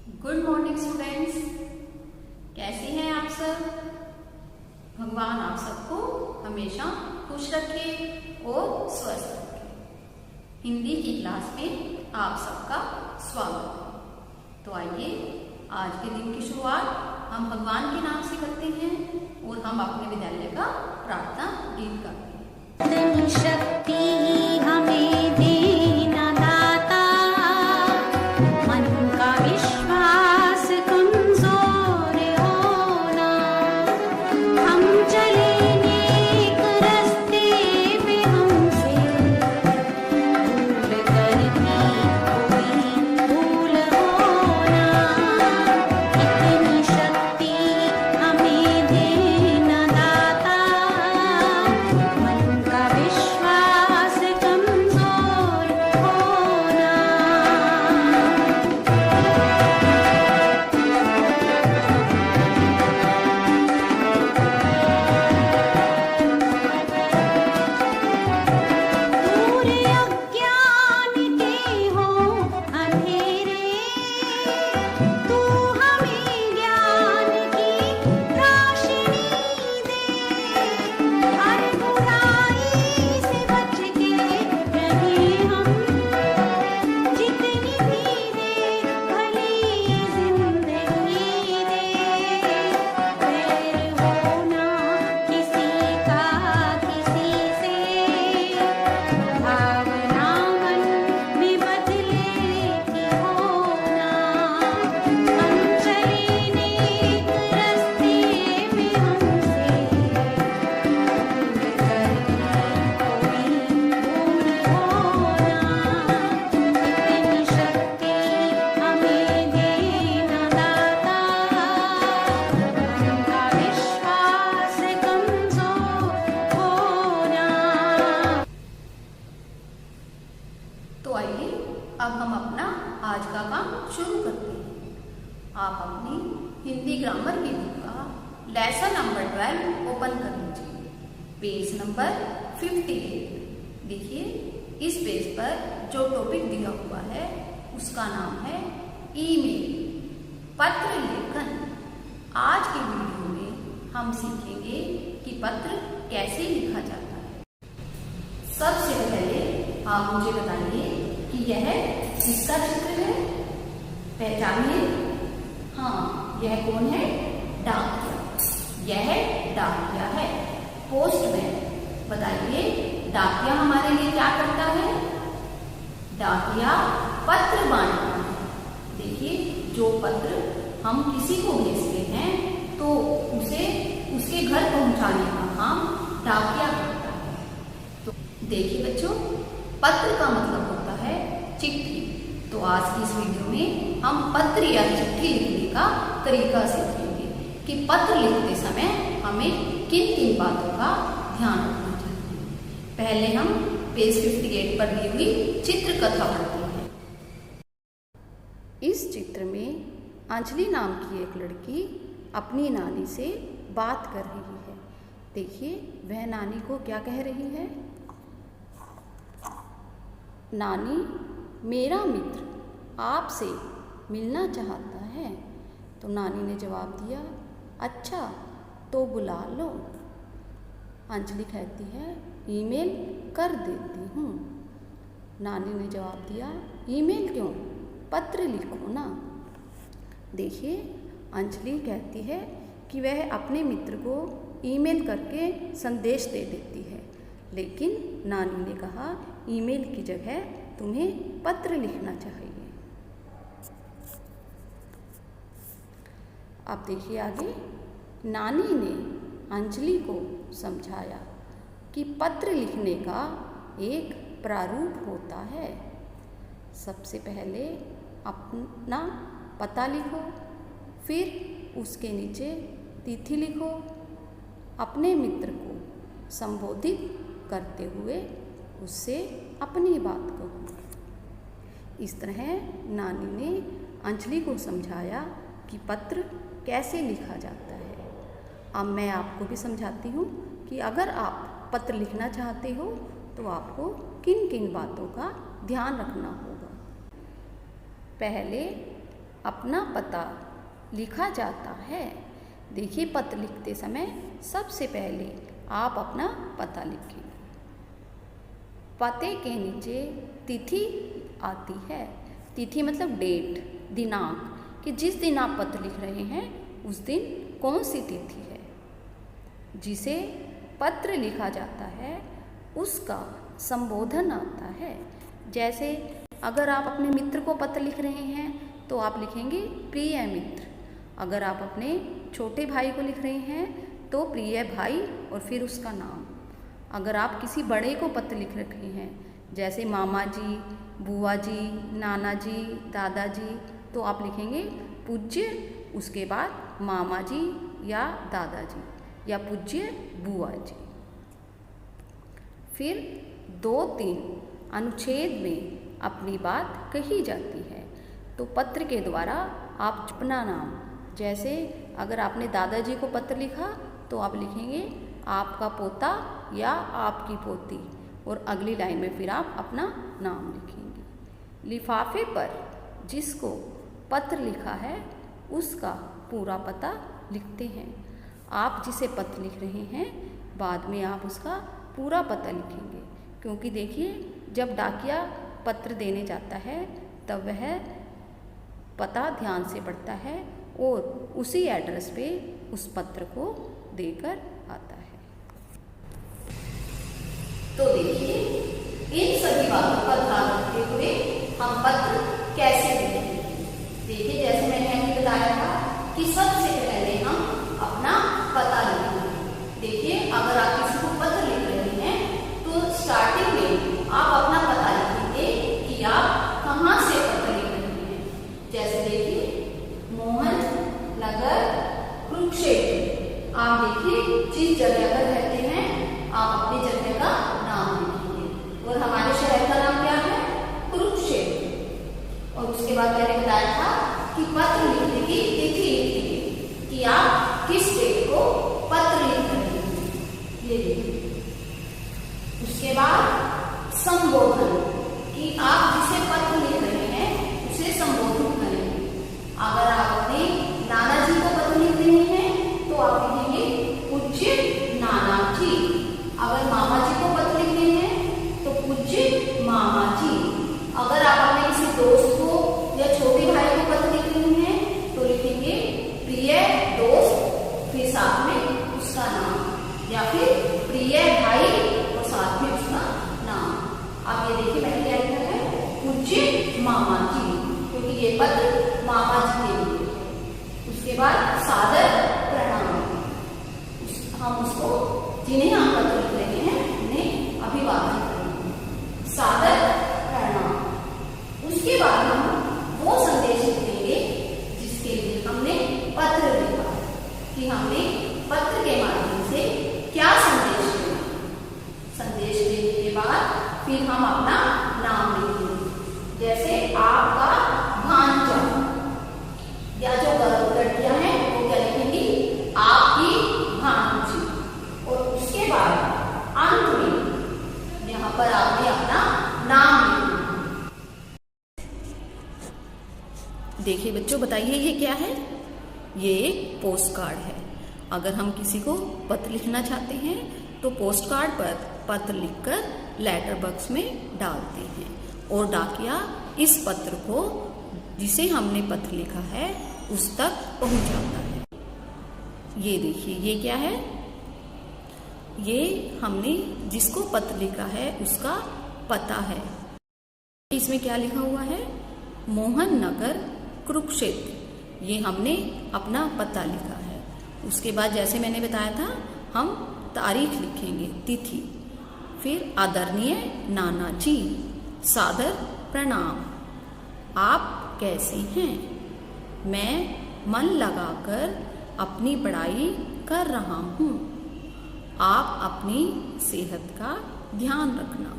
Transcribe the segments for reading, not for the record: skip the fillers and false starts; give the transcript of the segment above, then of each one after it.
Good morning students, कैसे हैं आप सब। भगवान आप सबको हमेशा खुश रखे और स्वस्थ रखे। हिंदी की क्लास में आप सबका स्वागत है। तो आइए आज के दिन की शुरुआत हम भगवान के नाम से करते हैं और हम अपने विद्यालय का प्रार्थना गीत गाते हैं। शक्ति हमें देना दाता, मन का विश्वास कमजोर होना, हम चले नेक रास्ते पे हमसे भूल करती कोई भूल होना। इतनी शक्ति हमें देना दाता, मन का विश्वास कमजोर होना। दूर अज्ञान के हो अंधेरे, तू हमें ज्ञान की रोशनी दे। हर बुराई से बच के रहें हम, जितनी भी दे भली जिंदगी दे। वैर होना किसी का किसी से, भावना मन में बदले की होना। हम चले नेक रास्ते पे हमसे भूल करती कोई भूल होना। इतनी शक्ति हमें देना दाता, मन का विश्वास कमजोर होना। तो आइए अब हम अपना आज का काम शुरू करते हैं। आप अपनी हिंदी ग्रामर की बुक का लेसन नंबर 12 ओपन कर लीजिए। Page number 58। देखिए इस पेज पर जो टॉपिक दिया हुआ है उसका नाम है ईमेल, पत्र लेखन। आज के वीडियो में हम सीखेंगे कि पत्र कैसे लिखा जाता है। सबसे पहले आप मुझे बताइए कि यह किसका चित्र है, पहचानिए। हाँ, यह कौन है? डाकिया। यह डाकिया है, पोस्टमैन। बताइए डाकिया हमारे लिए क्या करता है? डाकिया पत्र बांटता है। देखिए जो पत्र हम किसी को भेजते हैं तो उसे उसके घर पहुंचाने का काम डाकिया करता है। तो देखिए बच्चों, पत्र का मतलब होता है चिट्ठी। तो आज की इस वीडियो में हम पत्र या चिट्ठी लिखने का तरीका सीखेंगे कि पत्र लिखते समय हमें किन किन बातों का ध्यान रखना चाहिए। पहले हम पेज 58 पर दी हुई चित्र कथा पढ़ते हैं। इस चित्र में अंजलि नाम की एक लड़की अपनी नानी से बात कर रही है। देखिए वह नानी को क्या कह रही है? नानी, मेरा मित्र आपसे मिलना चाहता है। तो नानी ने जवाब दिया, अच्छा तो बुला लो। अंजलि कहती है, ईमेल कर देती हूँ। नानी ने जवाब दिया, ईमेल क्यों, पत्र लिखो ना। देखिए अंजलि कहती है कि वह अपने मित्र को ईमेल करके संदेश दे देती है, लेकिन नानी ने कहा ईमेल की जगह तुम्हें पत्र लिखना चाहिए। अब देखिए आगे, नानी ने अंजलि को समझाया कि पत्र लिखने का एक प्रारूप होता है। सबसे पहले अपना पता लिखो, फिर उसके नीचे तिथि लिखो, अपने मित्र को संबोधित करते हुए उससे अपनी बात कहो। इस तरह नानी ने अंजलि को समझाया कि पत्र कैसे लिखा जाता है। अब मैं आपको भी समझाती हूँ कि अगर आप पत्र लिखना चाहते हो तो आपको किन किन बातों का ध्यान रखना होगा। पहले अपना पता लिखा जाता है। देखिए, पत्र लिखते समय सबसे पहले आप अपना पता लिखें। पते के नीचे तिथि आती है। तिथि मतलब डेट, दिनांक, कि जिस दिन आप पत्र लिख रहे हैं उस दिन कौन सी तिथि है। जिसे पत्र लिखा जाता है उसका संबोधन आता है। जैसे अगर आप अपने मित्र को पत्र लिख रहे हैं तो आप लिखेंगे प्रिय मित्र। अगर आप अपने छोटे भाई को लिख रहे हैं तो प्रिय भाई और फिर उसका नाम। अगर आप किसी बड़े को पत्र लिख रहे हैं जैसे मामा जी, बुआ जी, नाना जी, दादाजी, तो आप लिखेंगे पूज्य, उसके बाद मामा जी या दादाजी या पूज्य बुआ जी। फिर 2-3 अनुच्छेद में अपनी बात कही जाती है। तो पत्र के द्वारा आप अपना नाम, जैसे अगर आपने दादाजी को पत्र लिखा तो आप लिखेंगे आपका पोता या आपकी पोती, और अगली लाइन में फिर आप अपना नाम लिखेंगे। लिफाफे पर जिसको पत्र लिखा है उसका पूरा पता लिखते हैं। आप जिसे पत्र लिख रहे हैं बाद में आप उसका पूरा पता लिखेंगे, क्योंकि देखिए जब डाकिया पत्र देने जाता है तब वह पता ध्यान से पढ़ता है और उसी एड्रेस पे उस पत्र को देकर आता है। तो देखिए, इन सभी बातों का ध्यान रखते हुए हम पत्र कैसे लिखेंगे। देखिए, जैसे मैंने अभी बताया था कि सबसे पहले हम अपना पता लिखेंगे। देखिए, अगर आप किसी को पत्र लिख रहे हैं तो स्टार्टिंग में आप अपना पता लिखेंगे कि आप कहाँ से पत्र लिख रहे हैं। जैसे देखिए, मोहन नगर कुरुक्षेत्र। आप देखिए जिस जगह पर रहते हैं आप अपनी जगह का नाम लिखेंगे, और हमारे शहर का नाम क्या है, कुरुक्षेत्र। और उसके बाद मैंने बताया था कि पत्र लिखने की तिथि लिखेंगे कि आप किस डेट को पत्र लिख रहे हैं, ये लिखेंगे। उसके बाद संबोधन, कि आप जिसे पत्र लिख रहे हैं उसे संबोधित करेंगे। अगर आप अपने नाना जी को पत्र लिख रहे हैं तो आप लिखेंगे पूज्य नाना जी। अगर मामा जी को पत्र लिख रहे हैं तो पूज्य मामा जी। अगर आप अपने किसी दोस्त को या छोटे भाई को पत्र लिख रहे हैं तो लिखेंगे प्रिय दोस्त, फिर साथ में उसका नाम, या फिर प्रिय भाई और साथ में उसका नाम। आप ये देखिए मैंने क्या लिखा है, पूज्य मामा जी, क्योंकि ये पत्र मामा जी के लिए है। उसके बाद सादर प्रणाम, हम उसको जिन्हें हम पत्र लिख रहे हैं उन्हें अभिवादन करेंगे, सादर प्रणाम। उसके बाद हम वो संदेश लिखेंगे जिसके लिए हमने पत्र लिखा, कि हमने पत्र के माध्यम से क्या संदेश देना। संदेश देने के बाद फिर हम अपना नाम लिखेंगे, जैसे आपका भांजा, या जो लड़कियां हैं वो क्या लिखेंगी, आपकी भांजी। और उसके बाद अंत में यहाँ पर आपने अपना नाम लिखना। देखिए बच्चों, बताइए ये क्या है, ये एक पोस्ट कार्ड है। अगर हम किसी को पत्र लिखना चाहते हैं तो पोस्ट कार्ड पर पत्र लिखकर लेटर बॉक्स में डालते हैं, और डाकिया इस पत्र को जिसे हमने पत्र लिखा है उस तक पहुंचाता है। ये देखिए, ये क्या है, ये हमने जिसको पत्र लिखा है उसका पता है। इसमें क्या लिखा हुआ है, मोहन नगर कुरुक्षेत्र। ये हमने अपना पता लिखा है। उसके बाद जैसे मैंने बताया था हम तारीख लिखेंगे, तिथि, फिर आदरणीय नाना जी, सादर प्रणाम, आप कैसे हैं, मैं मन लगाकर अपनी पढ़ाई कर रहा हूँ, आप अपनी सेहत का ध्यान रखना,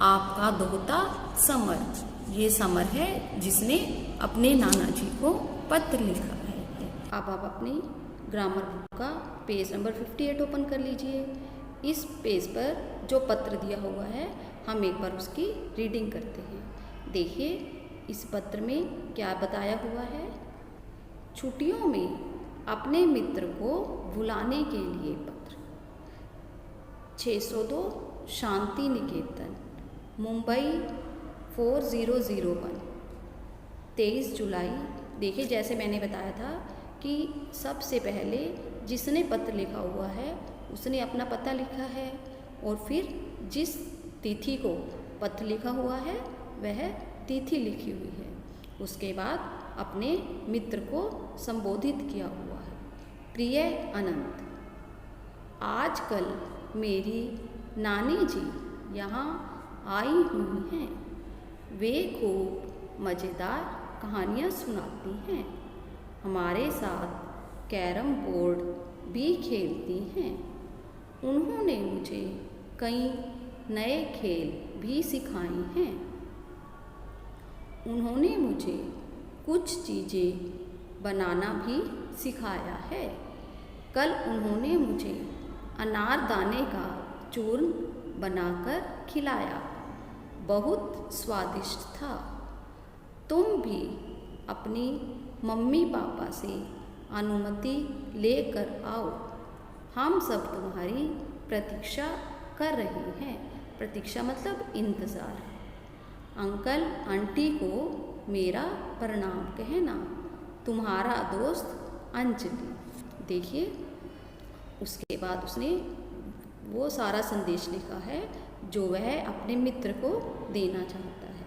आपका दोहता समर। ये समर है जिसने अपने नाना जी को पत्र लिखा है। अब आप अपनी ग्रामर बुक का पेज नंबर 58 ओपन कर लीजिए। इस पेज पर जो पत्र दिया हुआ है हम एक बार उसकी रीडिंग करते हैं। देखिए, इस पत्र में क्या बताया हुआ है? छुट्टियों में अपने मित्र को बुलाने के लिए पत्र। 602 शांति निकेतन, मुंबई 4001, 23 जुलाई। देखिए, जैसे मैंने बताया था कि सबसे पहले जिसने पत्र लिखा हुआ है उसने अपना पता लिखा है, और फिर जिस तिथि को पत्र लिखा हुआ है वह तिथि लिखी हुई है। उसके बाद अपने मित्र को संबोधित किया हुआ है। प्रिय अनंत, आजकल मेरी नानी जी यहाँ आई हुई हैं। वे खूब मज़ेदार कहानियाँ सुनाती हैं, हमारे साथ कैरम बोर्ड भी खेलती हैं। उन्होंने मुझे कई नए खेल भी सिखाए हैं। उन्होंने मुझे कुछ चीज़ें बनाना भी सिखाया है। कल उन्होंने मुझे अनारदाने का चूर्ण बनाकर खिलाया, बहुत स्वादिष्ट था। तुम भी अपनी मम्मी पापा से अनुमति लेकर आओ, हम सब तुम्हारी प्रतीक्षा कर रहे हैं। प्रतीक्षा मतलब इंतज़ार। अंकल आंटी को मेरा प्रणाम कहना, तुम्हारा दोस्त अंजलि। देखिए, उसके बाद उसने वो सारा संदेश लिखा है जो वह अपने मित्र को देना चाहता है।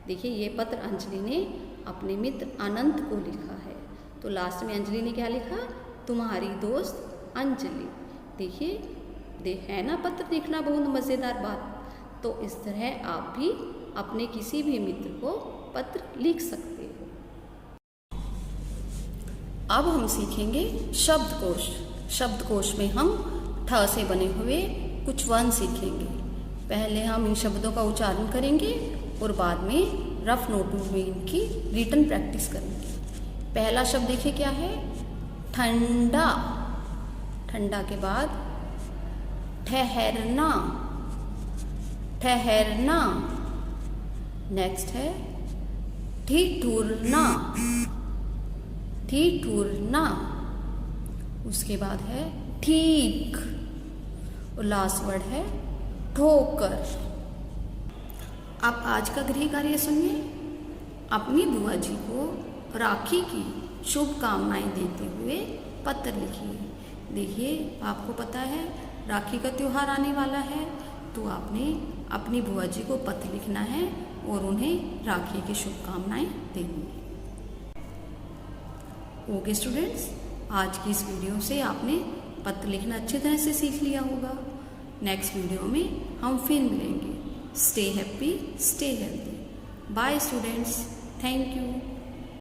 देखिए, ये पत्र अंजलि ने अपने मित्र अनंत को लिखा है। तो लास्ट में अंजलि ने क्या लिखा? तुम्हारी दोस्त अंजलि। देखिए, है ना पत्र लिखना बहुत मज़ेदार बात। तो इस तरह आप भी अपने किसी भी मित्र को पत्र लिख सकते हो। अब हम सीखेंगे शब्दकोश। शब्दकोश में हम ठ से बने हुए कुछ वर्ण सीखेंगे। पहले हम इन शब्दों का उच्चारण करेंगे और बाद में रफ नोटबुक में इनकी रिटन प्रैक्टिस करेंगे। पहला शब्द देखिए क्या है? ठंडा। ठंडा के बाद ठहरना। ठहरना। नेक्स्ट है ठिठुरना। ठिठुरना। उसके बाद है ठीक, और लास्ट वर्ड है ठोकर। अब आज का गृह कार्य सुनिए। अपनी बुआ जी को राखी की शुभकामनाएं देते हुए पत्र लिखिए। देखिए, आपको पता है राखी का त्योहार आने वाला है, तो आपने अपनी बुआ जी को पत्र लिखना है और उन्हें राखी की शुभकामनाएं देनी है। ओके स्टूडेंट्स, आज की इस वीडियो से आपने पत्र लिखना अच्छी तरह से सीख लिया होगा। नेक्स्ट वीडियो में हम फिर मिलेंगे। Stay happy, stay healthy. Bye students, thank you.